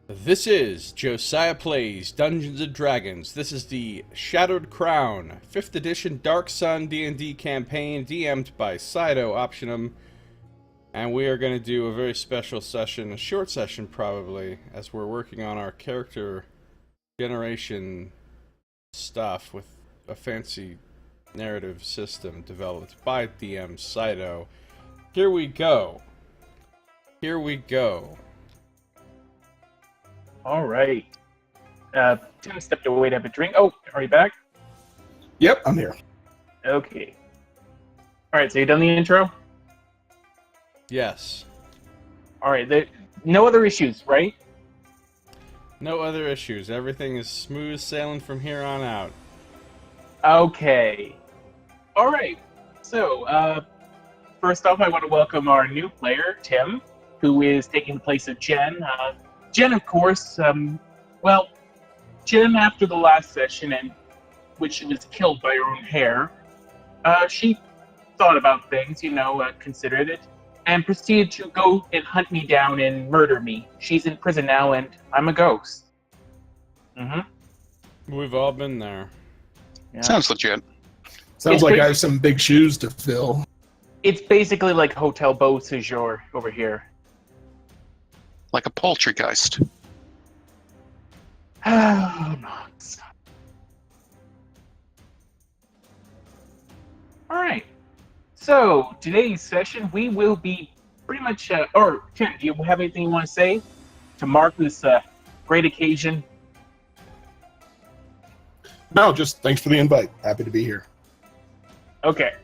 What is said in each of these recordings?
This is Josiah Plays Dungeons & Dragons. This is the Shattered Crown, 5th edition Dark Sun D&D campaign, DM'd by Scito Optionum. And we are going to do a very special session, a short session probably, as we're working on our character generation stuff with a fancy narrative system developed by DM Scito. Here we go. Here we go. All right. Tim stepped away to have a drink. Oh, are you back? Yep, I'm here. Okay. All right, so you done the intro? Yes. All right, no other issues, right? No other issues. Everything is smooth sailing from here on out. Okay. All right. So, first off, I want to welcome our new player, Tim, who is taking the place of Jen. Jen, of course, Jen, after the last session, in which she was killed by her own hair, she thought about things, considered it, and proceeded to go and hunt me down and murder me. She's in prison now, and I'm a ghost. We've all been there. Yeah. Sounds legit. Sounds like I have some big shoes to fill. It's basically like Hotel Beau Séjour over here. Like a poltergeist. Oh, all right. So today's session, we will be pretty much. Tim, do you have anything you want to say to mark this great occasion? No, just thanks for the invite. Happy to be here. Okay.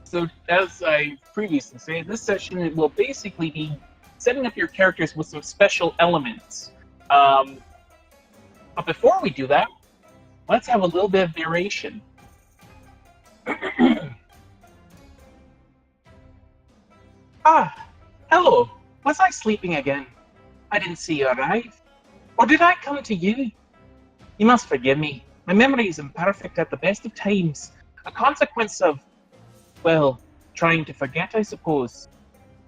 So as I previously said, this session will basically be setting up your characters with some special elements. But before we do that, let's have a little bit of narration. Hello. Was I sleeping again? I didn't see you arrive. Or did I come to you? You must forgive me. My memory is imperfect at the best of times. A consequence of, trying to forget, I suppose.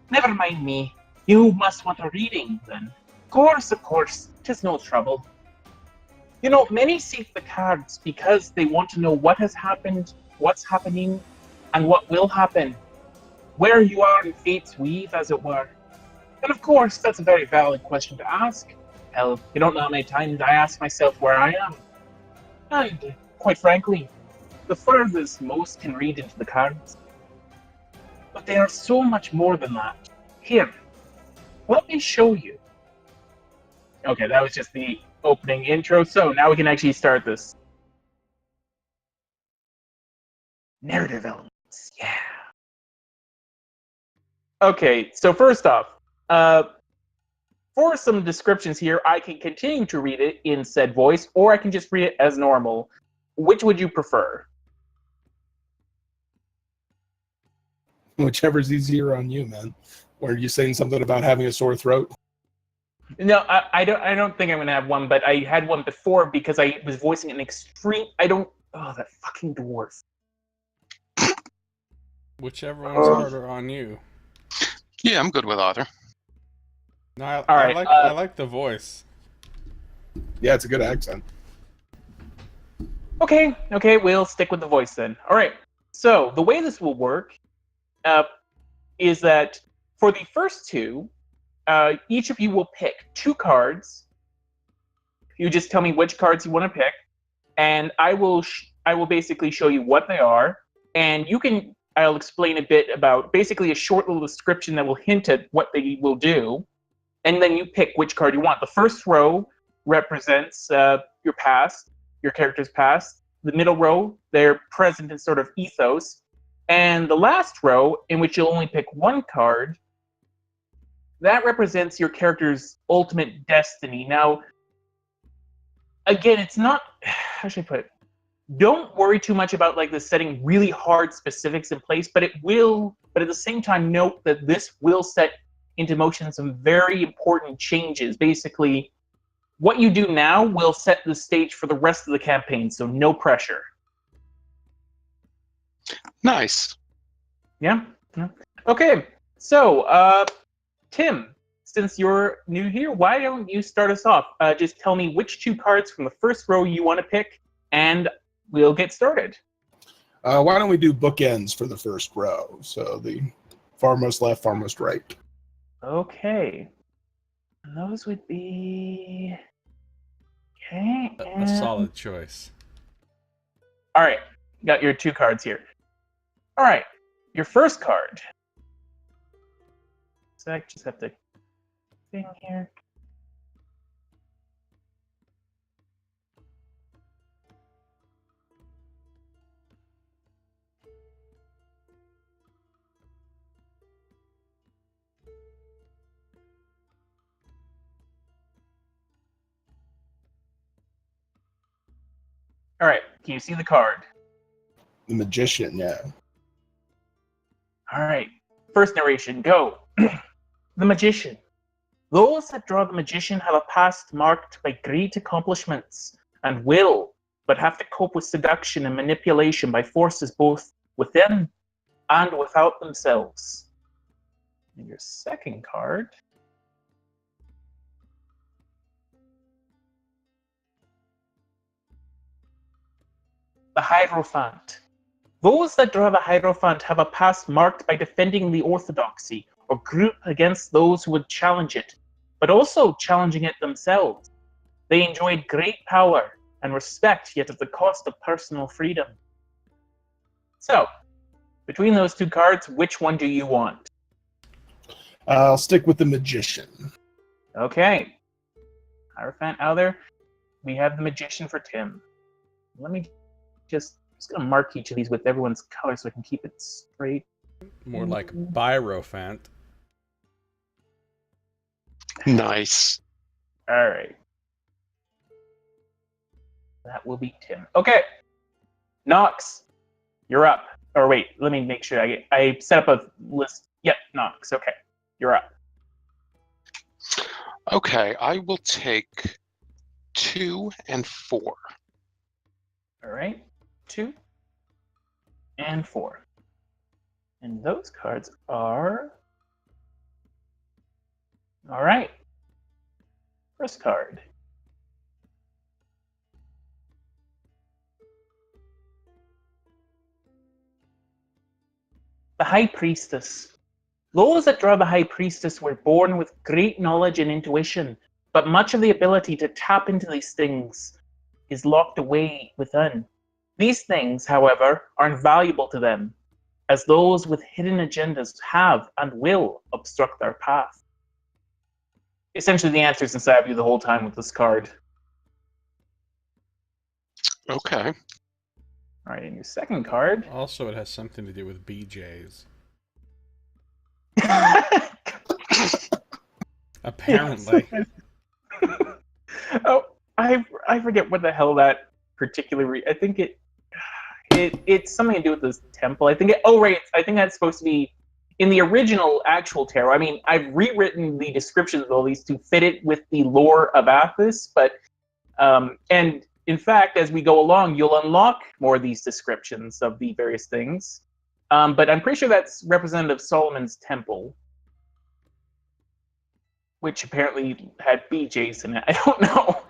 Never mind me. You must want a reading, then. Of course. 'Tis no trouble. Many seek the cards because they want to know what has happened, what's happening, and what will happen. Where you are in fate's weave, as it were. And of course, that's a very valid question to ask. Hell, you don't know how many times I ask myself where I am. And, quite frankly, the furthest most can read into the cards. But they are so much more than that. Here, let me show you. Okay, that was just the opening intro, so now we can actually start this. Narrative elements, yeah. Okay, so first off, for some descriptions here, I can continue to read it in said voice, or I can just read it as normal. Which would you prefer? Whichever's easier on you, man. Or are you saying something about having a sore throat? No, I don't think I'm gonna have one, but I had one before because I was voicing an extreme. That fucking dwarf. Whichever one's harder on you. Yeah, I'm good with either. No, All right, I like the voice. Yeah, it's a good accent. Okay, we'll stick with the voice then. All right. So the way this will work is that for the first two, each of you will pick two cards. You just tell me which cards you want to pick, and I will basically show you what they are, and I'll explain a bit about basically a short little description that will hint at what they will do, and then you pick which card you want. The first row represents your past, your character's past. The middle row, their present and sort of ethos. And the last row, in which you'll only pick one card, that represents your character's ultimate destiny. Now, again, it's not... How should I put it? Don't worry too much about the setting really hard specifics in place, but it will... But at the same time, note that this will set into motion some very important changes. Basically, what you do now will set the stage for the rest of the campaign, so no pressure. Nice. Yeah? Okay, so, Tim, since you're new here, why don't you start us off? Just tell me which 2 cards from the first row you want to pick, and we'll get started. Why don't we do bookends for the first row? So the farmost left, farmost right. Okay. And those would be... Okay, A solid choice. All right, got your 2 cards here. All right, your first card. So I just have to thing here. All right, can you see the card? The magician, yeah. All right, first narration, go. The magician. Those that draw the magician have a past marked by great accomplishments and will, but have to cope with seduction and manipulation by forces both within and without themselves. And your second card. The Hierophant. Those that draw the Hierophant have a past marked by defending the orthodoxy or group against those who would challenge it, but also challenging it themselves. They enjoyed great power and respect, yet at the cost of personal freedom. So, between those 2 cards, which one do you want? I'll stick with the magician. Okay. Hierophant out there. We have the magician for Tim. Let me just going to mark each of these with everyone's color so I can keep it straight. More like Bierophant. Nice. All right. That will be Tim. Okay. Nox, you're up. Or wait, let me make sure I set up a list. Yep, Nox. Okay. You're up. Okay, I will take 2 and 4. All right. 2 and 4. And those cards are... All right. First card. The High Priestess. Those that draw the High Priestess were born with great knowledge and intuition, but much of the ability to tap into these things is locked away within. These things, however, are invaluable to them, as those with hidden agendas have and will obstruct their path. Essentially, the answer is inside of you the whole time with this card. Okay. All right, and your second card. Also, it has something to do with BJs. Apparently. Oh, I forget what the hell that particular. I think it's something to do with this temple. I think I think that's supposed to be in the original actual tarot. I mean, I've rewritten the descriptions of all these to fit it with the lore of Athos, but and in fact, as we go along, you'll unlock more of these descriptions of the various things. But I'm pretty sure that's representative of Solomon's temple, which apparently had BJs in it. I don't know.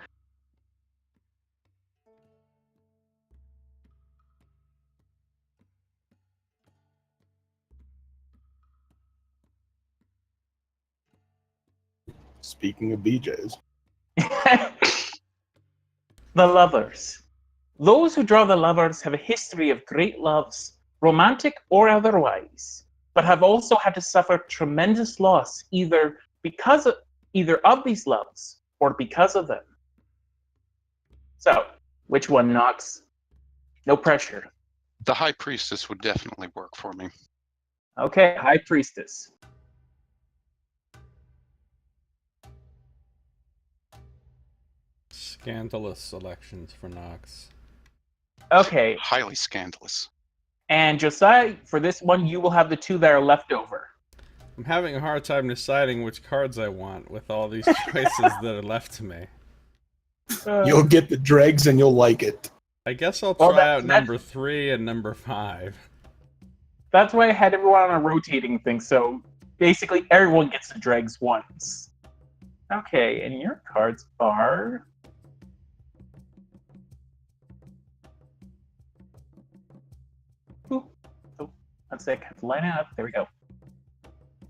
Speaking of BJs. The Lovers. Those who draw the Lovers have a history of great loves, romantic or otherwise, but have also had to suffer tremendous loss either of these loves or because of them. So, which one, Nox? No pressure. The High Priestess would definitely work for me. Okay, High Priestess. Scandalous selections for Nox. Okay, Highly scandalous. and Josiah, for this one, you will have the 2 that are left over. I'm having a hard time deciding which cards I want with all these choices that are left to me. You'll get the dregs and you'll like it. I guess I'll Well, try out number 3 and number 5. That's why I had everyone on a rotating thing, so basically everyone gets the dregs once. Okay, and your cards are... Ooh. Oh, one sec, I have to line it up. There we go.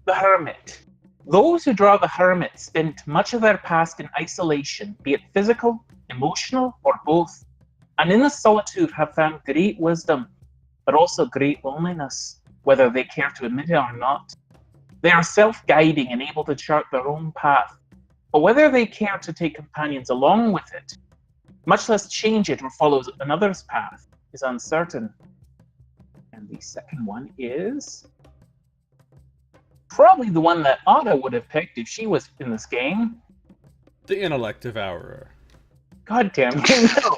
The Hermit. Those who draw the Hermit spend much of their past in isolation, be it physical, emotional, or both, and in the solitude have found great wisdom, but also great loneliness, whether they care to admit it or not. They are self-guiding and able to chart their own path, but whether they care to take companions along with it, much less change it or follow another's path, is uncertain. And the second one is probably the one that Ada would have picked if she was in this game. The intellect devourer. God damn you, no.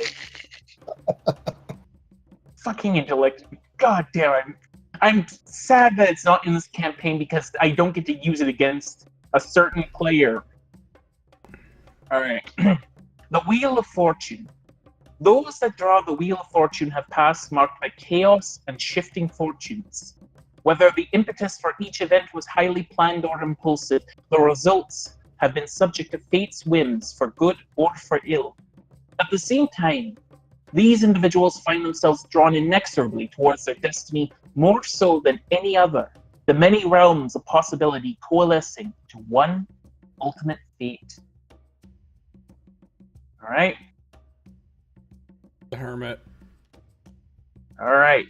Fucking intellect. God damn it. I'm sad that it's not in this campaign because I don't get to use it against a certain player. Alright. The Wheel of Fortune. Those that draw the Wheel of Fortune have paths marked by chaos and shifting fortunes. Whether the impetus for each event was highly planned or impulsive, the results have been subject to fate's whims for good or for ill. At the same time, these individuals find themselves drawn inexorably towards their destiny more so than any other, the many realms of possibility coalescing to one ultimate fate. Alright? The Hermit. Alright.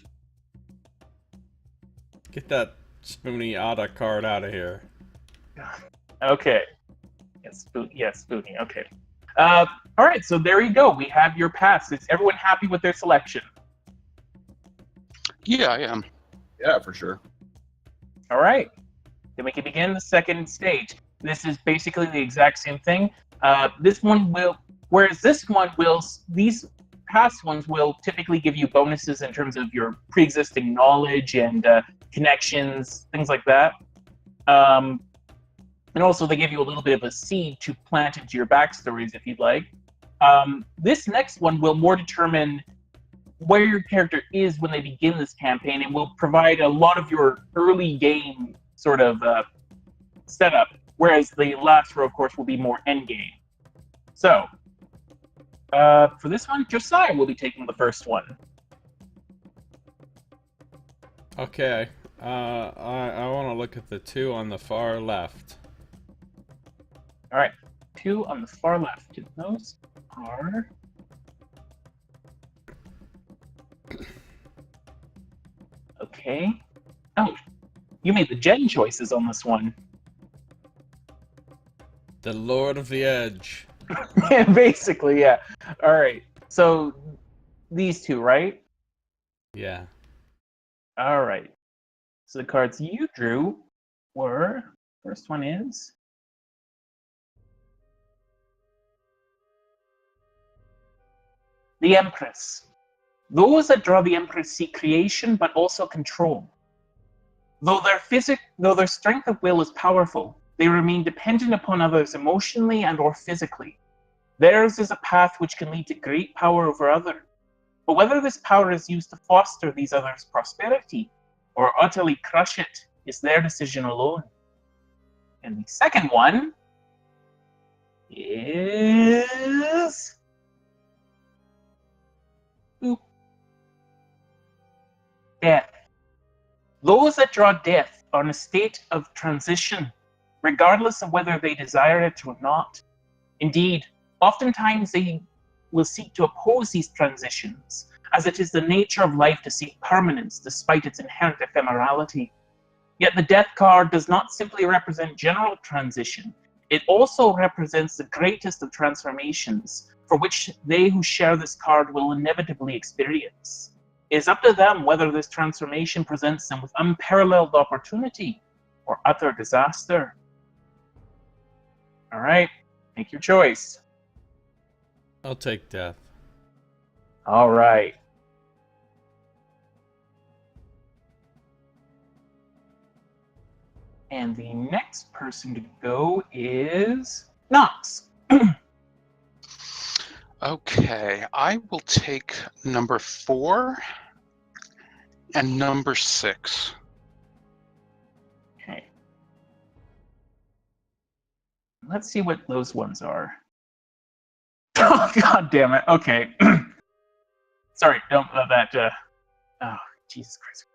Get that Spoony Ada card out of here. Okay. Yes, Spoony. Okay. Alright, so there you go. We have your pass. Is everyone happy with their selection? Yeah, I am. Yeah, for sure. Alright. Then we can begin the second stage. This is basically the exact same thing. This one will, whereas this one will, these past ones will typically give you bonuses in terms of your pre-existing knowledge and connections, things like that. And also they give you a little bit of a seed to plant into your backstories if you'd like. This next one will more determine where your character is when they begin this campaign and will provide a lot of your early game sort of setup, whereas the last row, of course, will be more end game. So, for this one, Josiah will be taking the first one. Okay. I want to look at the two on the far left. All right, two on the far left. Those are... Okay. Oh, you made the gen choices on this one. The Lord of the Edge. Basically, yeah. All right. So these two, right? Yeah. All right. So the cards you drew were, first one is the Empress. Those that draw the Empress seek creation, but also control. Though their strength of will is powerful, they remain dependent upon others emotionally and or physically. Theirs is a path which can lead to great power over others. But whether this power is used to foster these others' prosperity or utterly crush it is their decision alone. And the second one is... Death. Those that draw death are in a state of transition, regardless of whether they desire it or not. Indeed, oftentimes they will seek to oppose these transitions, as it is the nature of life to seek permanence despite its inherent ephemerality. Yet the death card does not simply represent general transition, it also represents the greatest of transformations, for which they who share this card will inevitably experience. It is up to them whether this transformation presents them with unparalleled opportunity or utter disaster. All right, make your choice. I'll take death. All right. And the next person to go is Knox. Okay, I will take number 4 and number 6. Okay. Let's see what those ones are. Oh, God damn it. Okay. Sorry, don't let that. Oh, Jesus Christ.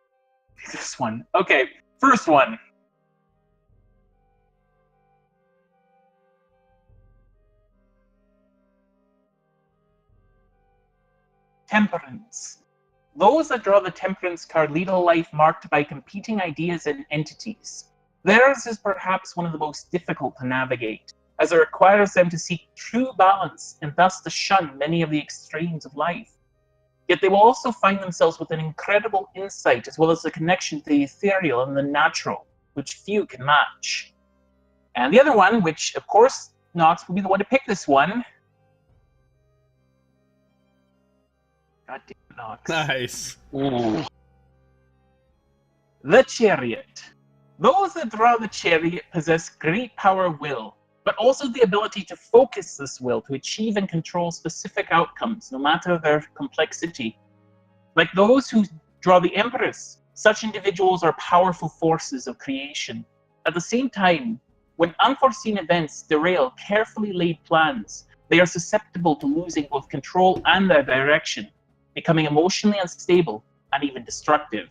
This one. Okay, first one. Temperance. Those that draw the Temperance card lead a life marked by competing ideas and entities. Theirs is perhaps one of the most difficult to navigate, as it requires them to seek true balance and thus to shun many of the extremes of life. Yet they will also find themselves with an incredible insight as well as a connection to the ethereal and the natural, which few can match. And the other one, which of course Knox will be the one to pick this one. God damn it, Knox. Nice. Ooh. The Chariot. Those that draw the Chariot possess great power of will, but also the ability to focus this will to achieve and control specific outcomes, no matter their complexity. Like those who draw the Empress, such individuals are powerful forces of creation. At the same time, when unforeseen events derail carefully laid plans, they are susceptible to losing both control and their direction, becoming emotionally unstable and even destructive.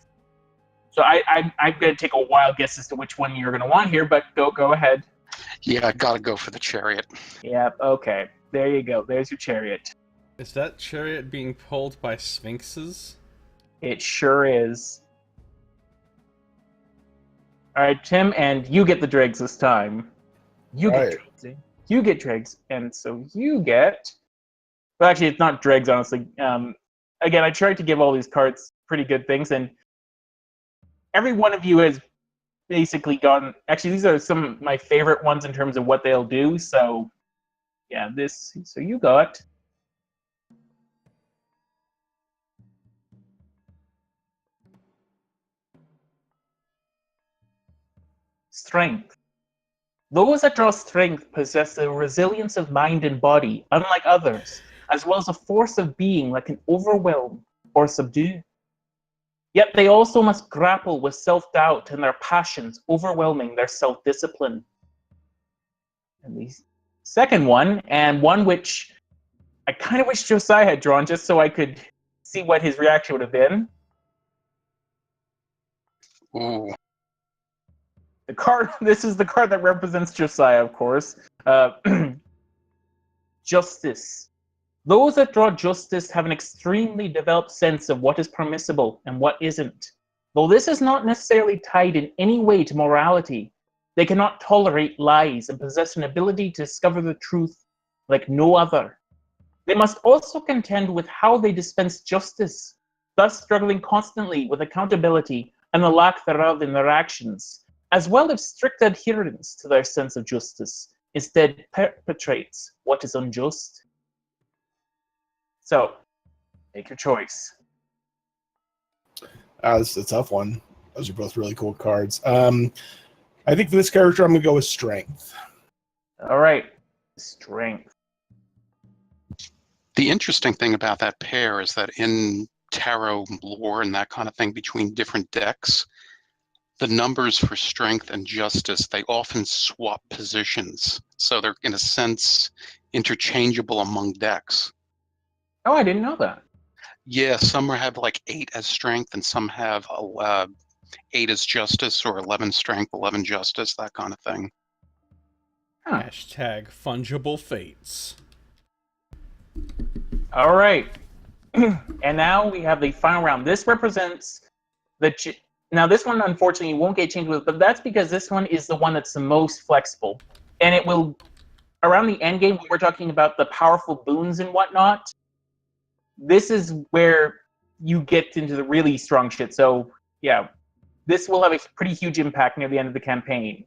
So I'm going to take a wild guess as to which one you're going to want here, but go ahead. Yeah, I gotta go for the Chariot. Yep, okay. There you go. There's your Chariot. Is that chariot being pulled by sphinxes? It sure is. All right, Tim, and you get the dregs this time. You Right. get dregs. You get dregs, and so you get. Well, actually, it's not dregs, honestly. Again, I tried to give all these cards pretty good things, and every one of you has basically gone. Actually, these are some of my favorite ones in terms of what they'll do. So, yeah, this. So you got. Strength. Those that draw strength possess a resilience of mind and body, unlike others, as well as a force of being that can overwhelm or subdue. Yet they also must grapple with self-doubt and their passions overwhelming their self-discipline. And the second one, and one which I kind of wish Josiah had drawn just so I could see what his reaction would have been. Ooh. The card. This is the card that represents Josiah, of course. Justice. Those that draw justice have an extremely developed sense of what is permissible and what isn't. Though this is not necessarily tied in any way to morality, they cannot tolerate lies and possess an ability to discover the truth like no other. They must also contend with how they dispense justice, thus struggling constantly with accountability and the lack thereof in their actions, as well as strict adherence to their sense of justice, instead perpetrates what is unjust. So, make your choice. This is a tough one. Those are both really cool cards. I think for this character, I'm going to go with Strength. All right, strength. The interesting thing about that pair is that in tarot lore and that kind of thing between different decks, the numbers for strength and justice, they often swap positions. So they're, in a sense, interchangeable among decks. Oh, I didn't know that. Yeah, some have like 8 as strength, and some have 8 as justice, or 11 strength, 11 justice, that kind of thing. Huh. Hashtag fungible fates. All right. And now we have the final round. This represents the... Now, this one, unfortunately, won't get changed with, but that's because this one is the one that's the most flexible. And it will, around the end game, when we're talking about the powerful boons and whatnot, this is where you get into the really strong shit. So, yeah, this will have a pretty huge impact near the end of the campaign.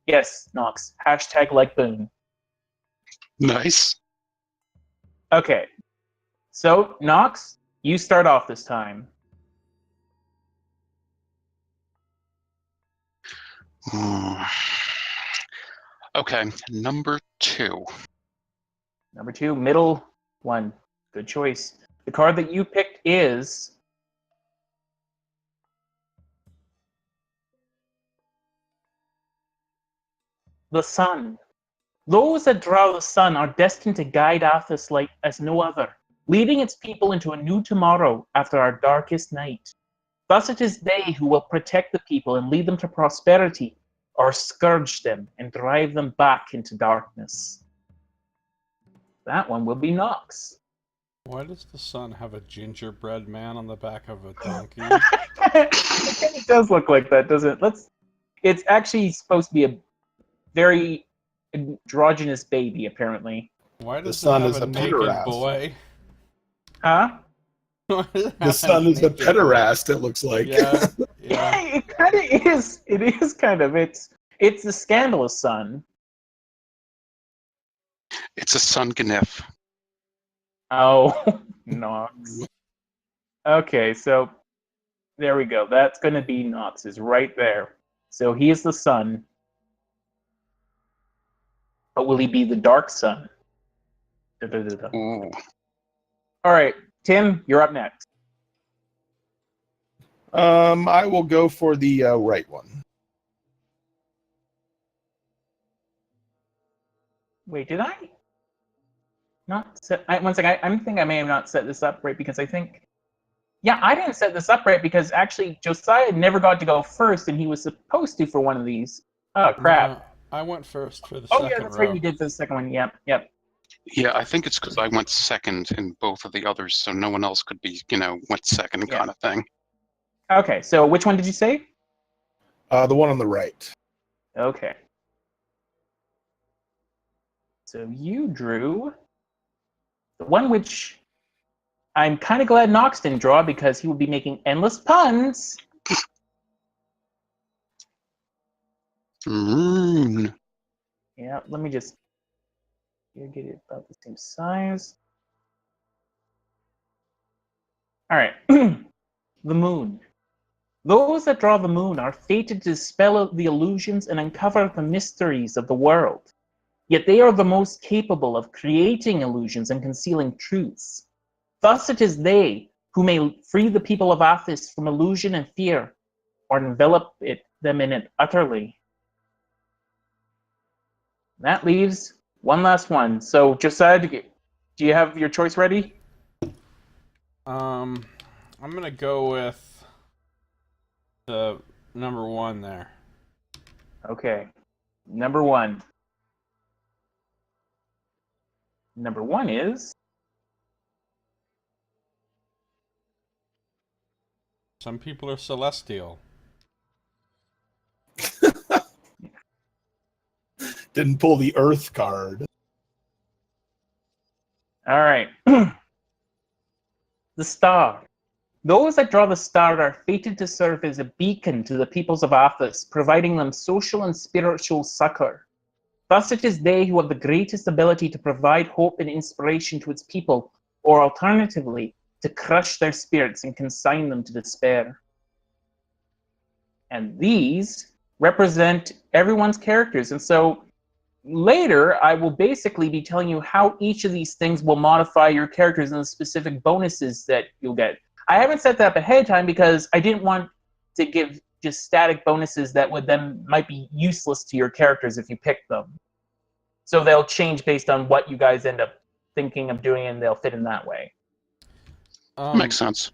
Yes, Nox. Hashtag like boon. Nice. Okay. So, Nox, you start off this time. Okay, number 2. Number 2, middle one. Good choice. The card that you picked is the Sun. Those that draw the sun are destined to guide Athos like as no other, leading its people into a new tomorrow after our darkest night. Thus it is they who will protect the people and lead them to prosperity, or scourge them and drive them back into darkness. That one will be Nox. Why does the sun have a gingerbread man on the back of a donkey? It kind of does look like that, doesn't it? It's actually supposed to be a very androgynous baby, apparently. Why The does it sun have is a a naked pederast. boy? Huh? Why does it The have sun is a naked boy? pederast, it looks like. Yeah, Yeah, yeah. it kind of is. It is kind of. It's the scandalous sun. It's a sun gnif. Oh, Nox. Okay, so there we go. That's going to be Nox, is right there. So he is the sun. But will he be the dark sun? Da-da-da-da. Ooh. All right, Tim, you're up next. I will go for the right one. Wait, did I not set? One second. I think I may have not set this up right because I think. Yeah, I didn't set this up right because actually Josiah never got to go first, and he was supposed to for one of these. Oh crap! No, I went first for the Oh second yeah, that's row. right. You did for the second one. Yep, yep. Yeah, I think it's because I went second in both of the others, so no one else could be, went second Yeah. kind of thing. Okay, so which one did you say? The one on the right. Okay. So you drew the one which I'm kind of glad Nox didn't draw because he would be making endless puns. Moon. Yeah, let me just get it about the same size. All right. The moon. Those that draw the moon are fated to dispel the illusions and uncover the mysteries of the world. Yet they are the most capable of creating illusions and concealing truths. Thus it is they who may free the people of Athos from illusion and fear, or envelop them in it utterly. That leaves one last one. So, Josiah, do you have your choice ready? I'm gonna go with the number one there. Okay. Number one. Number one is Some people are celestial. Didn't pull the Earth card. all right. The star. Those that draw the star are fated to serve as a beacon to the peoples of Athos, providing them social and spiritual succor. Thus it is they who have the greatest ability to provide hope and inspiration to its people, or alternatively, to crush their spirits and consign them to despair. And these represent everyone's characters. And so later, I will basically be telling you how each of these things will modify your characters and the specific bonuses that you'll get. I haven't set that up ahead of time because I didn't want to give just static bonuses that would then might be useless to your characters if you pick them. So they'll change based on what you guys end up thinking of doing, and they'll fit in that way. Makes sense.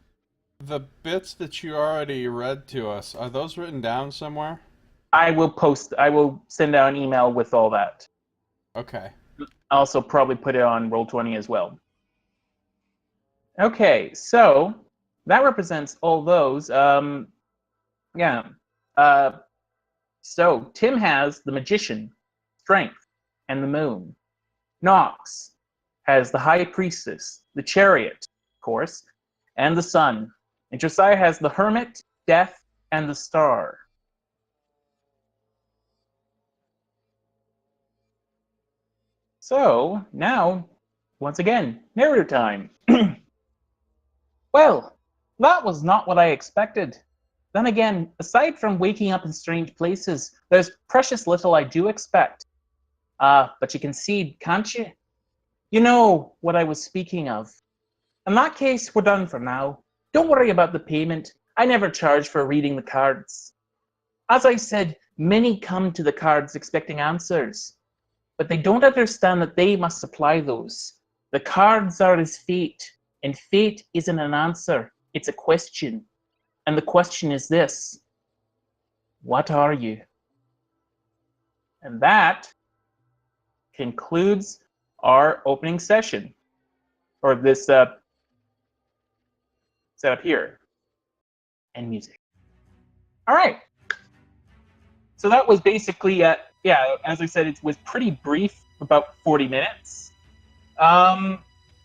The bits that you already read to us, are those written down somewhere? I will send out an email with all that. Okay. I'll also probably put it on Roll20 as well. Okay, so that represents all those. Yeah. So Tim has the Magician, Strength, and the Moon. Nox has the High Priestess, the Chariot, of course, and the Sun. And Josiah has the Hermit, Death, and the Star. So now, once again, narrator time. Well, that was not what I expected. Then again, aside from waking up in strange places, there's precious little I do expect. But you concede, can't you? You know what I was speaking of. In that case, we're done for now. Don't worry about the payment. I never charge for reading the cards. As I said, many come to the cards expecting answers. but they don't understand that they must supply those. The cards are his fate, and fate isn't an answer, it's a question. And the question is this: what are you? And that concludes our opening session, or this setup here, and music. All right. So that was basically, yeah, as I said, it was pretty brief, about 40 minutes. And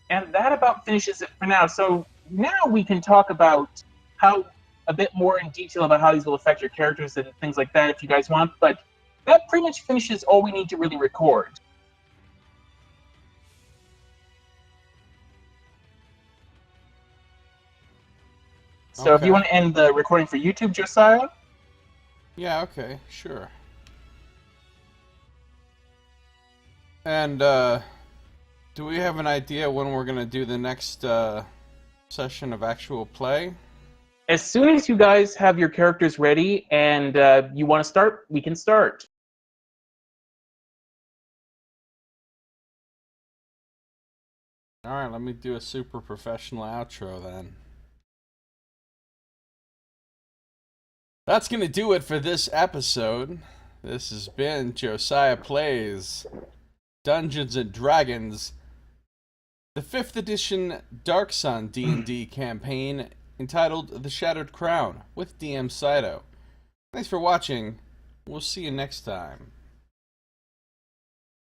that about finishes it for now. So now we can talk about a bit more in detail about how these will affect your characters and things like that if you guys want. But that pretty much finishes all we need to really record. So if you want to end the recording for YouTube, Josiah? Yeah, okay, sure. And, do we have an idea when we're going to do the next, session of actual play? As soon as you guys have your characters ready and you want to start, we can start. Alright, let me do a super professional outro then. That's going to do it for this episode. This has been Josiah Plays Dungeons & Dragons, the 5th edition Dark Sun D&D campaign entitled The Shattered Crown with DM Scito. Thanks for watching. We'll see you next time.